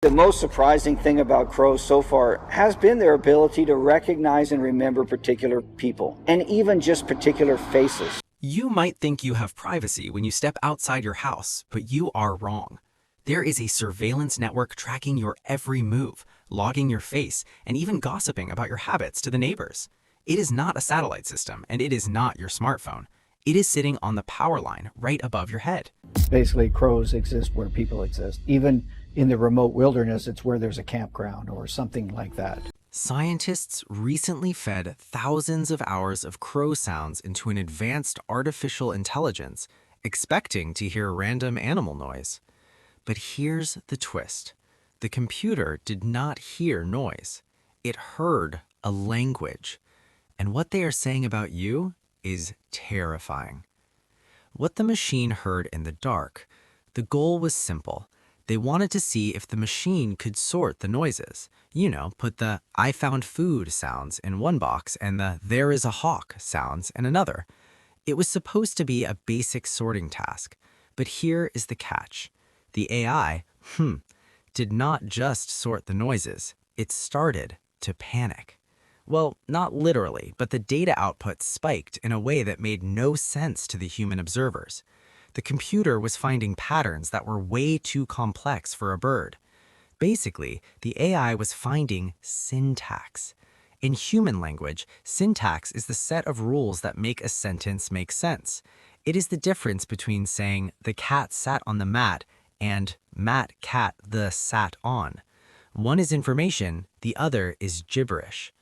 The most surprising thing about crows so far has been their ability to recognize and remember particular people, and even just particular faces. You might think you have privacy when you step outside your house, but you are wrong. There is a surveillance network tracking your every move, logging your face, and even gossiping about your habits to the neighbors. It is not a satellite system, and it is not your smartphone. It is sitting on the power line right above your head. Basically, crows exist where people exist. Even in the remote wilderness, it's where there's a campground or something like that. Scientists recently fed thousands of hours of crow sounds into an advanced artificial intelligence, expecting to hear random animal noise. But here's the twist. The computer did not hear noise. It heard a language. And what they are saying about you is terrifying. What the machine heard in the dark, the goal was simple. They wanted to see if the machine could sort the noises. You know, put the "I found food" sounds in one box and the "there is a hawk" sounds in another. It was supposed to be a basic sorting task. But here is the catch. The AI, did not just sort the noises. It started to panic. Well, not literally, but the data output spiked in a way that made no sense to the human observers. The computer was finding patterns that were way too complex for a bird. Basically, the AI was finding syntax. In human language, syntax is the set of rules that make a sentence make sense. It is the difference between saying "the cat sat on the mat" and "mat cat the sat on." One is information, the other is gibberish.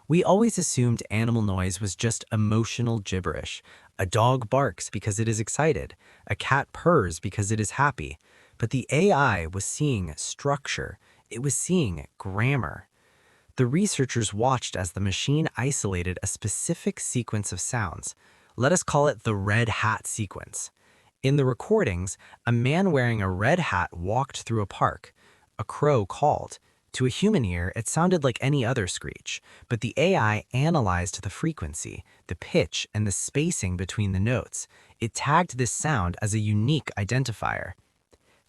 We always assumed animal noise was just emotional gibberish. A dog barks because it is excited. A cat purrs because it is happy. But the AI was seeing structure. It was seeing grammar. The researchers watched as the machine isolated a specific sequence of sounds. Let us call it the red hat sequence. In the recordings, a man wearing a red hat walked through a park. A crow called. To a human ear, it sounded like any other screech, but the AI analyzed the frequency, the pitch, and the spacing between the notes. It tagged this sound as a unique identifier.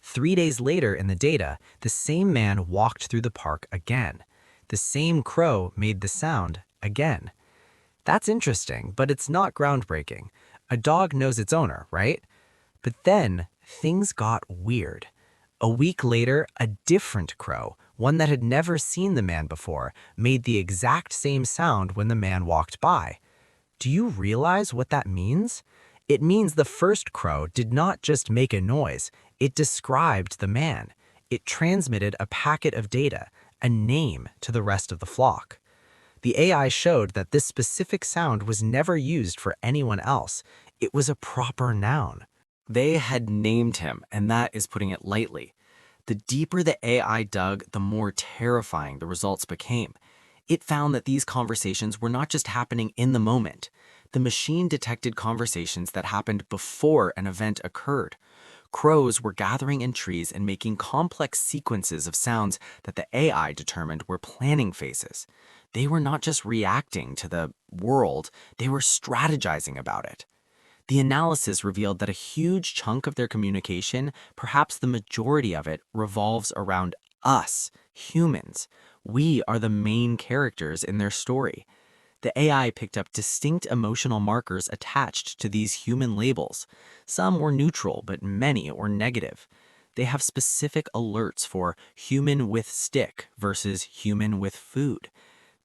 3 days later in the data, the same man walked through the park again. The same crow made the sound again. That's interesting, but it's not groundbreaking. A dog knows its owner, right? But then things got weird. A week later, a different crow, one that had never seen the man before, made the exact same sound when the man walked by. Do you realize what that means? It means the first crow did not just make a noise, it described the man. It transmitted a packet of data, a name, to the rest of the flock. The AI showed that this specific sound was never used for anyone else. It was a proper noun. They had named him, and that is putting it lightly. The deeper the AI dug, the more terrifying the results became. It found that these conversations were not just happening in the moment. The machine detected conversations that happened before an event occurred. Crows were gathering in trees and making complex sequences of sounds that the AI determined were planning phases. They were not just reacting to the world, they were strategizing about it. The analysis revealed that a huge chunk of their communication, perhaps the majority of it, revolves around us, humans. We are the main characters in their story. The AI picked up distinct emotional markers attached to these human labels. Some were neutral, but many were negative. They have specific alerts for human with stick versus human with food.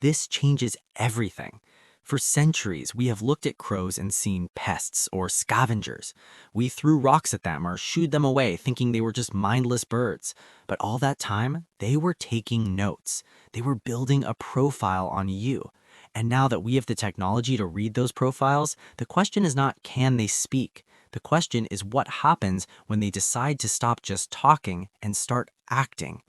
This changes everything. For centuries, we have looked at crows and seen pests or scavengers. We threw rocks at them or shooed them away, thinking they were just mindless birds. But all that time, they were taking notes. They were building a profile on you. And now that we have the technology to read those profiles, the question is not, can they speak? The question is, what happens when they decide to stop just talking and start acting?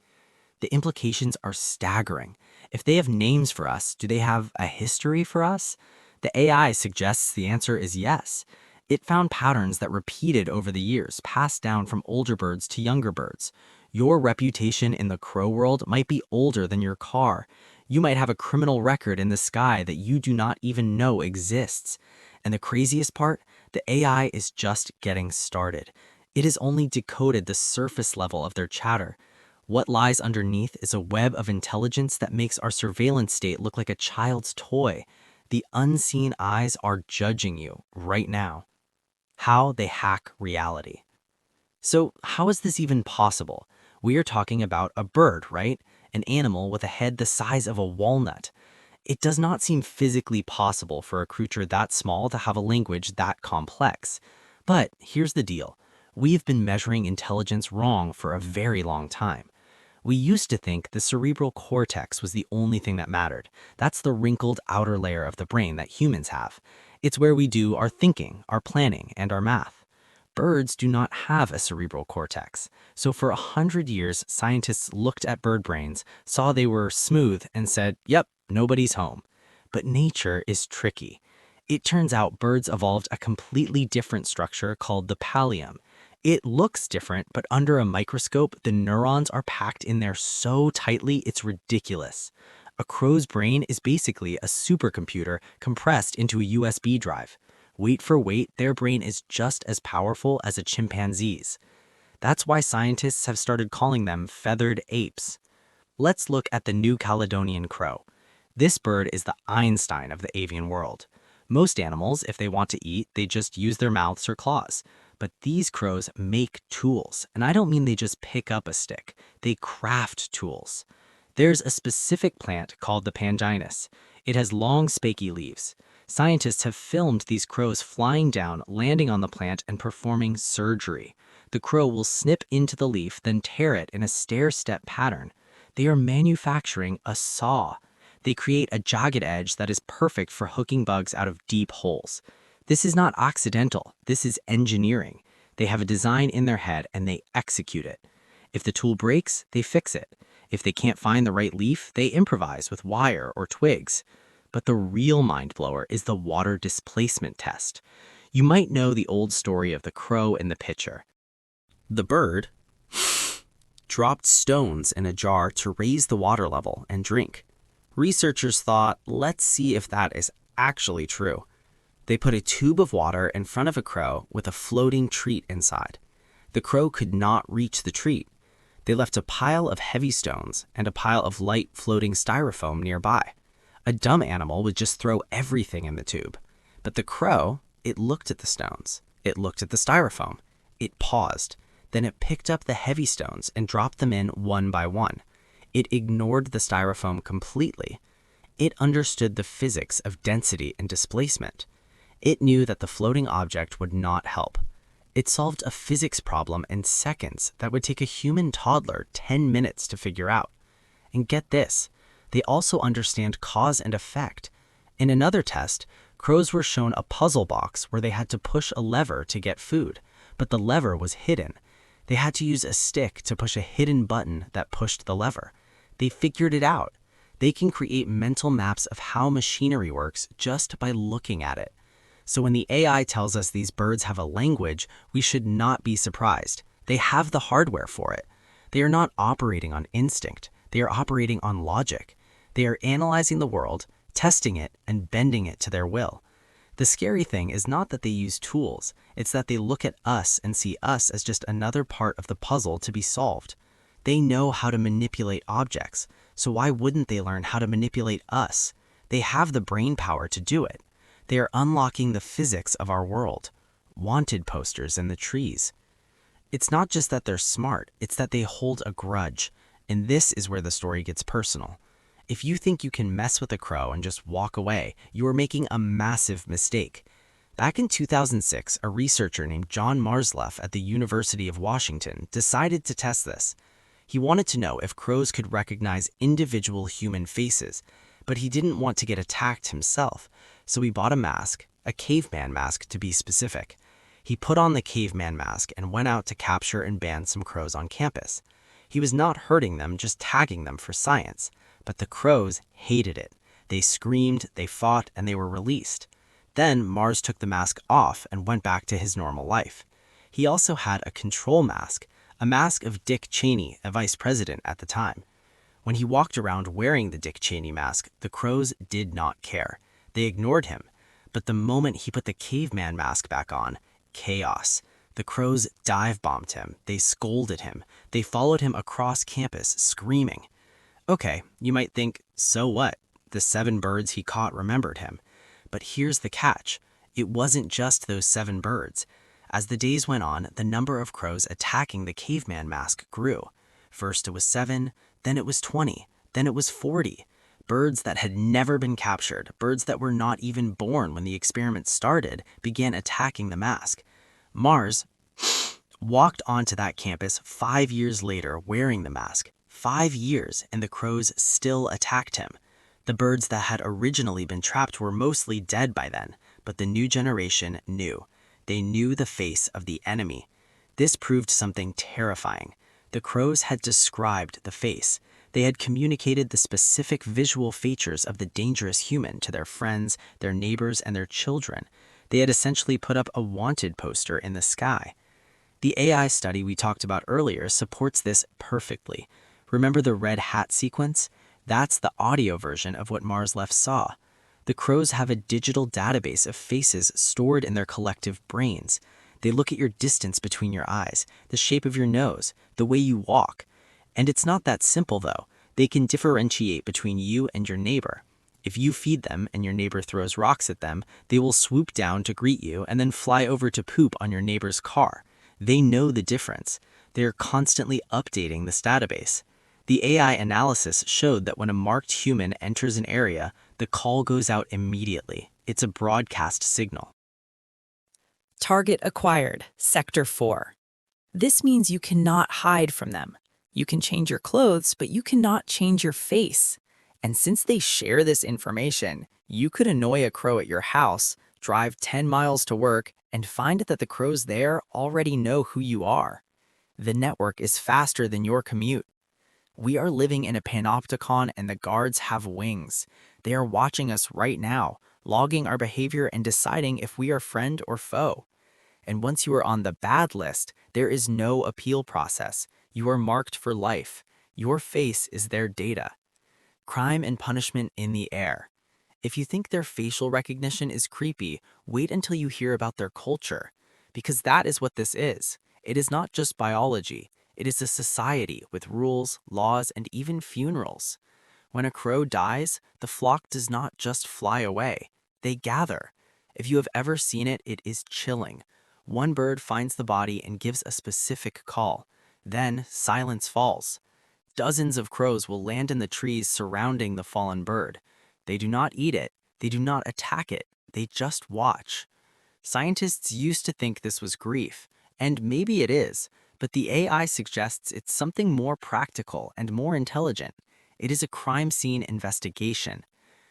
The implications are staggering. If they have names for us, do they have a history for us? The AI suggests the answer is yes. It found patterns that repeated over the years, passed down from older birds to younger birds. Your reputation in the crow world might be older than your car. You might have a criminal record in the sky that you do not even know exists. And the craziest part, the AI is just getting started. It has only decoded the surface level of their chatter. What lies underneath is a web of intelligence that makes our surveillance state look like a child's toy. The unseen eyes are judging you right now. How they hack reality. So, how is this even possible? We are talking about a bird, right? An animal with a head the size of a walnut. It does not seem physically possible for a creature that small to have a language that complex. But here's the deal. We've been measuring intelligence wrong for a very long time. We used to think the cerebral cortex was the only thing that mattered. That's the wrinkled outer layer of the brain that humans have. It's where we do our thinking, our planning, and our math. Birds do not have a cerebral cortex. So for 100 years, scientists looked at bird brains, saw they were smooth, and said, yep, nobody's home. But nature is tricky. It turns out birds evolved a completely different structure called the pallium. It looks different, but under a microscope, the neurons are packed in there so tightly it's ridiculous. A crow's brain is basically a supercomputer compressed into a USB drive. Weight for weight, their brain is just as powerful as a chimpanzee's. That's why scientists have started calling them feathered apes. Let's look at the New Caledonian crow. This bird is the Einstein of the avian world. Most animals, if they want to eat, they just use their mouths or claws. But these crows make tools, and I don't mean they just pick up a stick. They craft tools. There's a specific plant called the Pandanus. It has long, spiky leaves. Scientists have filmed these crows flying down, landing on the plant, and performing surgery. The crow will snip into the leaf, then tear it in a stair-step pattern. They are manufacturing a saw. They create a jagged edge that is perfect for hooking bugs out of deep holes. This is not accidental. This is engineering. They have a design in their head and they execute it. If the tool breaks, they fix it. If they can't find the right leaf, they improvise with wire or twigs. But the real mind blower is the water displacement test. You might know the old story of the crow in the pitcher. The bird dropped stones in a jar to raise the water level and drink. Researchers thought, let's see if that is actually true. They put a tube of water in front of a crow with a floating treat inside. The crow could not reach the treat. They left a pile of heavy stones and a pile of light floating styrofoam nearby. A dumb animal would just throw everything in the tube. But the crow, it looked at the stones. It looked at the styrofoam. It paused. Then it picked up the heavy stones and dropped them in one by one. It ignored the styrofoam completely. It understood the physics of density and displacement. It knew that the floating object would not help. It solved a physics problem in seconds that would take a human toddler 10 minutes to figure out. And get this, they also understand cause and effect. In another test, crows were shown a puzzle box where they had to push a lever to get food, but the lever was hidden. They had to use a stick to push a hidden button that pushed the lever. They figured it out. They can create mental maps of how machinery works just by looking at it. So when the AI tells us these birds have a language, we should not be surprised. They have the hardware for it. They are not operating on instinct. They are operating on logic. They are analyzing the world, testing it, and bending it to their will. The scary thing is not that they use tools, it's that they look at us and see us as just another part of the puzzle to be solved. They know how to manipulate objects, so why wouldn't they learn how to manipulate us? They have the brain power to do it. They are unlocking the physics of our world. Wanted posters in the trees. It's not just that they're smart, it's that they hold a grudge. And this is where the story gets personal. If you think you can mess with a crow and just walk away, you are making a massive mistake. Back in 2006, a researcher named John Marsleff at the University of Washington decided to test this. He wanted to know if crows could recognize individual human faces, but he didn't want to get attacked himself, so he bought a mask, a caveman mask to be specific. He put on the caveman mask and went out to capture and ban some crows on campus. He was not hurting them, just tagging them for science. But the crows hated it. They screamed, they fought, and they were released. Then Mars took the mask off and went back to his normal life. He also had a control mask, a mask of Dick Cheney, a vice president at the time. When he walked around wearing the Dick Cheney mask, the crows did not care. They ignored him. But the moment he put the caveman mask back on, chaos. The crows dive-bombed him, they scolded him, they followed him across campus screaming. Okay, you might think, so what? The 7 birds he caught remembered him. But here's the catch. It wasn't just those 7 birds. As the days went on, the number of crows attacking the caveman mask grew. First it was 7, then it was 20, then it was 40. Birds that had never been captured, birds that were not even born when the experiment started, began attacking the mask. Mars walked onto that campus 5 years later wearing the mask. 5 years, and the crows still attacked him. The birds that had originally been trapped were mostly dead by then, but the new generation knew. They knew the face of the enemy. This proved something terrifying. The crows had described the face. They had communicated the specific visual features of the dangerous human to their friends, their neighbors, and their children. They had essentially put up a wanted poster in the sky. The AI study we talked about earlier supports this perfectly. Remember the red hat sequence? That's the audio version of what Mars Left saw. The crows have a digital database of faces stored in their collective brains. They look at your distance between your eyes, the shape of your nose, the way you walk. And it's not that simple though. They can differentiate between you and your neighbor. If you feed them and your neighbor throws rocks at them, they will swoop down to greet you and then fly over to poop on your neighbor's car. They know the difference. They are constantly updating this database. The AI analysis showed that when a marked human enters an area, the call goes out immediately. It's a broadcast signal. Target acquired, Sector 4. This means you cannot hide from them. You can change your clothes, but you cannot change your face. And since they share this information, you could annoy a crow at your house, drive 10 miles to work, and find that the crows there already know who you are. The network is faster than your commute. We are living in a panopticon and the guards have wings. They are watching us right now, logging our behavior and deciding if we are friend or foe. And once you are on the bad list, there is no appeal process. You are marked for life. Your face is their data. Crime and punishment in the air. If you think their facial recognition is creepy, wait until you hear about their culture. Because that is what this is. It is not just biology. It is a society with rules, laws, and even funerals. When a crow dies, the flock does not just fly away. They gather. If you have ever seen it, it is chilling. One bird finds the body and gives a specific call. Then silence falls. Dozens of crows will land in the trees surrounding the fallen bird. They do not eat it. They do not attack it. They just watch. Scientists used to think this was grief, and maybe it is, but the AI suggests it's something more practical and more intelligent. It is a crime scene investigation.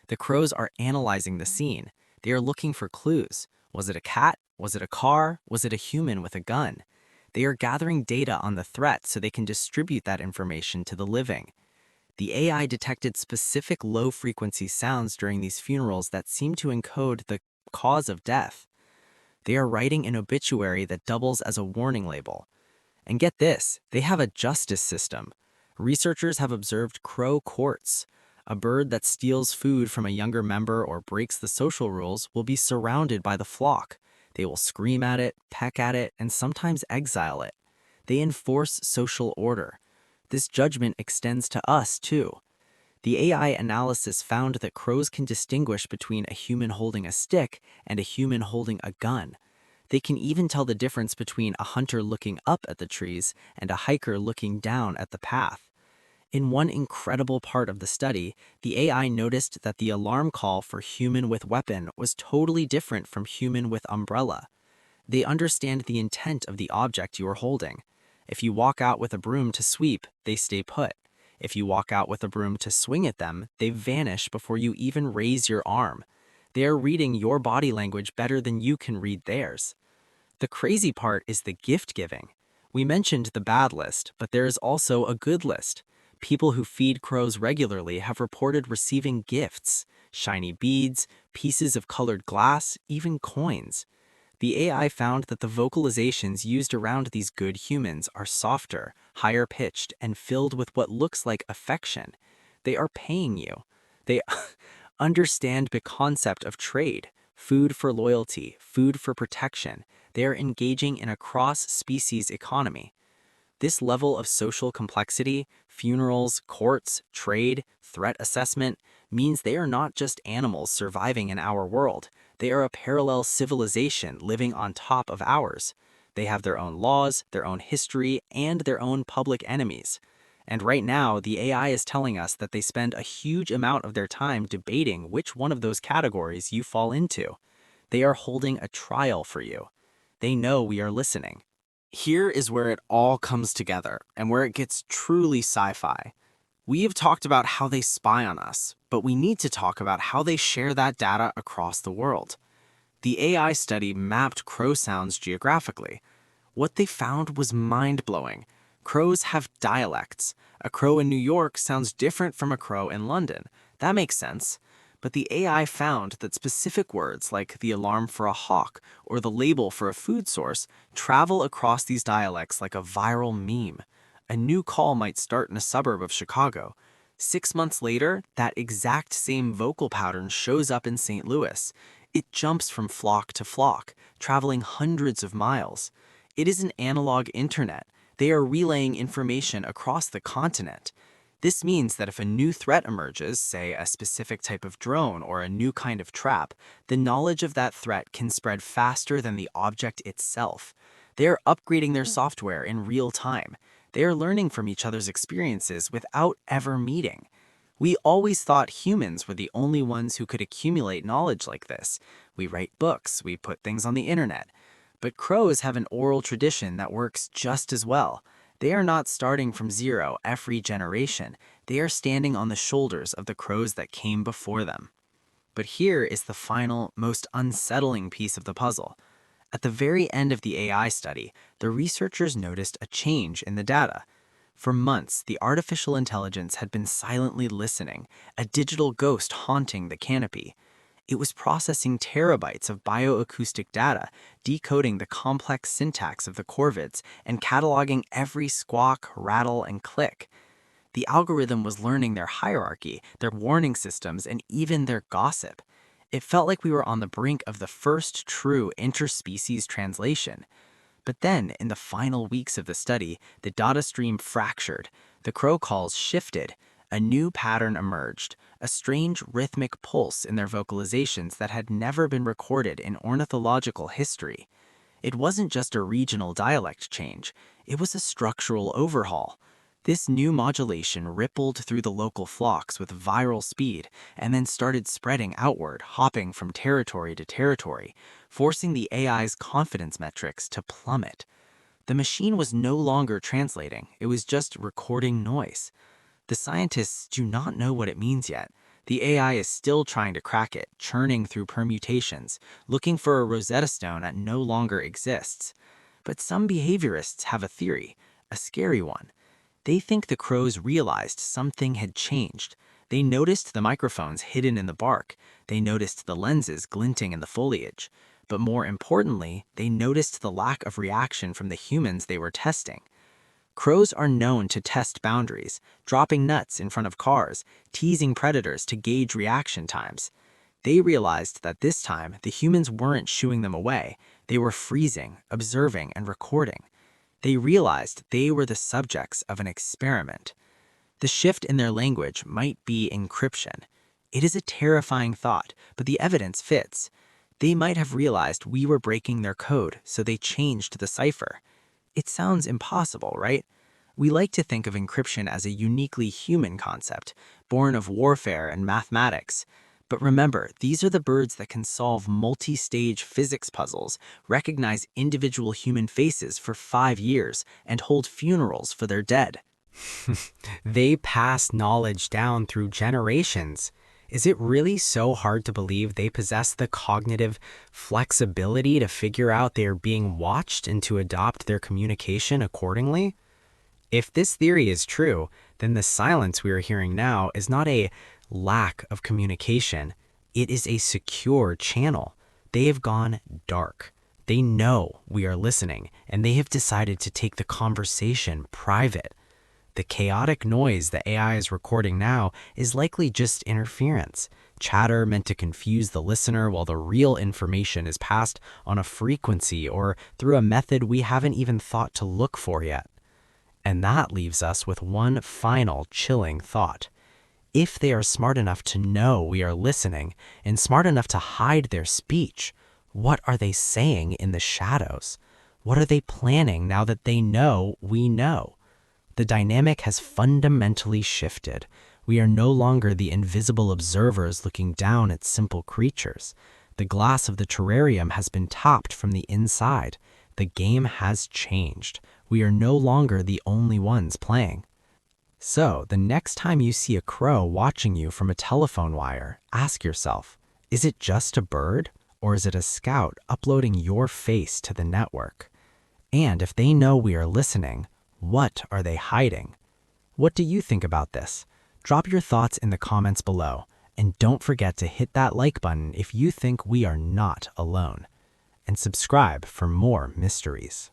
The crows are analyzing the scene. They are looking for clues. Was it a cat? Was it a car? Was it a human with a gun? They are gathering data on the threat so they can distribute that information to the living. The AI detected specific low-frequency sounds during these funerals that seem to encode the cause of death. They are writing an obituary that doubles as a warning label. And get this, they have a justice system. Researchers have observed crow courts. A bird that steals food from a younger member or breaks the social rules will be surrounded by the flock. They will scream at it, peck at it, and sometimes exile it. They enforce social order. This judgment extends to us, too. The AI analysis found that crows can distinguish between a human holding a stick and a human holding a gun. They can even tell the difference between a hunter looking up at the trees and a hiker looking down at the path. In one incredible part of the study, the AI noticed that the alarm call for human with weapon was totally different from human with umbrella. They understand the intent of the object you are holding. If you walk out with a broom to sweep, they stay put. If you walk out with a broom to swing at them, they vanish before you even raise your arm. They are reading your body language better than you can read theirs. The crazy part is the gift giving. We mentioned the bad list, but there is also a good list. People who feed crows regularly have reported receiving gifts, shiny beads, pieces of colored glass, even coins. The AI found that the vocalizations used around these good humans are softer, higher pitched, and filled with what looks like affection. They are paying you. They understand the concept of trade. food for loyalty, food for protection. They are engaging in a cross-species economy. This level of social complexity, funerals, courts, trade, threat assessment, means they are not just animals surviving in our world. They are a parallel civilization living on top of ours. They have their own laws, their own history, and their own public enemies. And right now, the AI is telling us that they spend a huge amount of their time debating which one of those categories you fall into. They are holding a trial for you. They know we are listening. Here is where it all comes together and where it gets truly sci-fi. We have talked about how they spy on us, but we need to talk about how they share that data across the world. The AI study mapped crow sounds geographically. What they found was mind-blowing. Crows have dialects. A crow in New York sounds different from a crow in London. That makes sense. But the AI found that specific words like the alarm for a hawk or the label for a food source travel across these dialects like a viral meme. A new call might start in a suburb of Chicago. 6 months later, that exact same vocal pattern shows up in St. Louis. It jumps from flock to flock, traveling hundreds of miles. It is an analog internet. They are relaying information across the continent. This means that if a new threat emerges, say a specific type of drone or a new kind of trap, the knowledge of that threat can spread faster than the object itself. They are upgrading their software in real time. They are learning from each other's experiences without ever meeting. We always thought humans were the only ones who could accumulate knowledge like this. We write books, we put things on the internet. But crows have an oral tradition that works just as well. They are not starting from zero every generation. They are standing on the shoulders of the crows that came before them. But here is the final, most unsettling piece of the puzzle. At the very end of the AI study, the researchers noticed a change in the data. For months, the artificial intelligence had been silently listening, a digital ghost haunting the canopy. It was processing terabytes of bioacoustic data, decoding the complex syntax of the corvids, and cataloging every squawk, rattle, and click. The algorithm was learning their hierarchy, their warning systems, and even their gossip. It felt like we were on the brink of the first true interspecies translation. But then, in the final weeks of the study, the data stream fractured. The crow calls shifted. A new pattern emerged, a strange rhythmic pulse in their vocalizations that had never been recorded in ornithological history. It wasn't just a regional dialect change, it was a structural overhaul. This new modulation rippled through the local flocks with viral speed and then started spreading outward, hopping from territory to territory, forcing the AI's confidence metrics to plummet. The machine was no longer translating, it was just recording noise. The scientists do not know what it means yet. The AI is still trying to crack it, churning through permutations, looking for a Rosetta Stone that no longer exists. But some behaviorists have a theory, a scary one. They think the crows realized something had changed. They noticed the microphones hidden in the bark. They noticed the lenses glinting in the foliage. But more importantly, they noticed the lack of reaction from the humans they were testing. Crows are known to test boundaries, dropping nuts in front of cars, teasing predators to gauge reaction times. They realized that this time, the humans weren't shooing them away. They were freezing, observing, and recording. They realized they were the subjects of an experiment. The shift in their language might be encryption. It is a terrifying thought, but the evidence fits. They might have realized we were breaking their code, so they changed the cipher. It sounds impossible, right? We like to think of encryption as a uniquely human concept, born of warfare and mathematics. But remember, these are the birds that can solve multi-stage physics puzzles, recognize individual human faces for 5 years, and hold funerals for their dead. They pass knowledge down through generations. Is it really so hard to believe they possess the cognitive flexibility to figure out they are being watched and to adopt their communication accordingly? If this theory is true, then the silence we are hearing now is not a lack of communication. It is a secure channel. They have gone dark. They know we are listening, and they have decided to take the conversation private. The chaotic noise the AI is recording now is likely just interference, chatter meant to confuse the listener while the real information is passed on a frequency or through a method we haven't even thought to look for yet. And that leaves us with one final chilling thought. If they are smart enough to know we are listening and smart enough to hide their speech, what are they saying in the shadows? What are they planning now that they know we know? The dynamic has fundamentally shifted. We are no longer the invisible observers looking down at simple creatures. The glass of the terrarium has been topped from the inside. The game has changed. We are no longer the only ones playing. So, the next time you see a crow watching you from a telephone wire, ask yourself, is it just a bird, or is it a scout uploading your face to the network? And if they know we are listening, what are they hiding? What do you think about this? Drop your thoughts in the comments below, and don't forget to hit that like button if you think we are not alone. And subscribe for more mysteries.